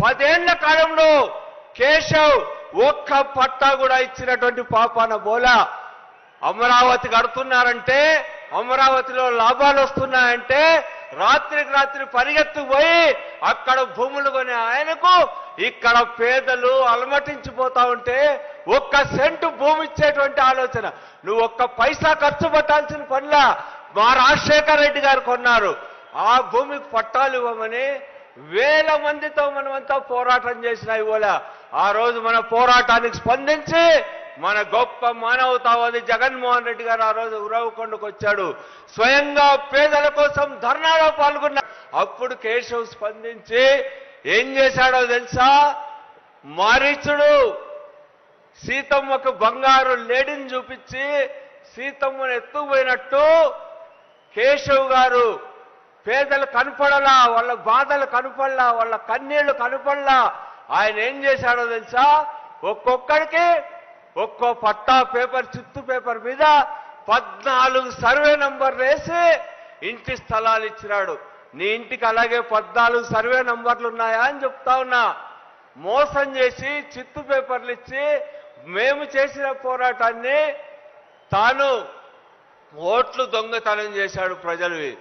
10 ఏళ్ల కాలంలో కేశవ్ ఒక్క పట్టా కూడా ఇచ్చినటువంటి పాపాన బోలా. అమరావతి కడుతున్నారంటే, అమరావతిలో లాభాలు వస్తున్నాయంటే రాత్రికి రాత్రి పరిగెత్తుకుపోయి అక్కడ భూములు కొని ఆయనకు ఇక్కడ పేదలు అలమటించిపోతా ఉంటే ఒక్క సెంటు భూమి ఇచ్చేటువంటి ఆలోచన. నువ్వు ఒక్క పైసా ఖర్చు పెట్టాల్సిన పనిలా మా రాజశేఖర రెడ్డి గారు కొన్నారు. ఆ భూమికి పట్టాలు ఇవ్వమని వేల మందితో మనమంతా పోరాటం చేసిన ఇవ్వలే. ఆ రోజు మన పోరాటానికి స్పందించి మన గొప్ప మానవతావాది జగన్మోహన్ రెడ్డి గారు ఆ రోజు ఉరవకొండకు వచ్చాడు. స్వయంగా పేదల కోసం ధర్నాలో పాల్గొన్న. అప్పుడు కేశవ్ స్పందించి ఏం చేశాడో తెలుసా? మారీచుడు సీతమ్మకు బంగారు లేడిని చూపించి సీతమ్మను ఎత్తుకుపోయినట్టు కేశవ్ గారు పేదలు కనపడలా, వాళ్ళ బాధలు కనపడలా, వాళ్ళ కన్నీళ్లు కనపడలా. ఆయన ఏం చేశాడో తెలుసా? ఒక్కొక్కడికి ఒక్కో పట్టా పేపర్, చిత్తు పేపర్ మీద 14 సర్వే నంబర్లు వేసి ఇంటి స్థలాలు ఇచ్చినాడు. నీ ఇంటికి అలాగే 14 సర్వే నంబర్లు ఉన్నాయా అని చెప్తా ఉన్నా. మోసం చేసి చిత్తు పేపర్లు ఇచ్చి మేము చేసిన పోరాటాన్ని తాను ఓట్లు దొంగతనం చేశాడు ప్రజలవి.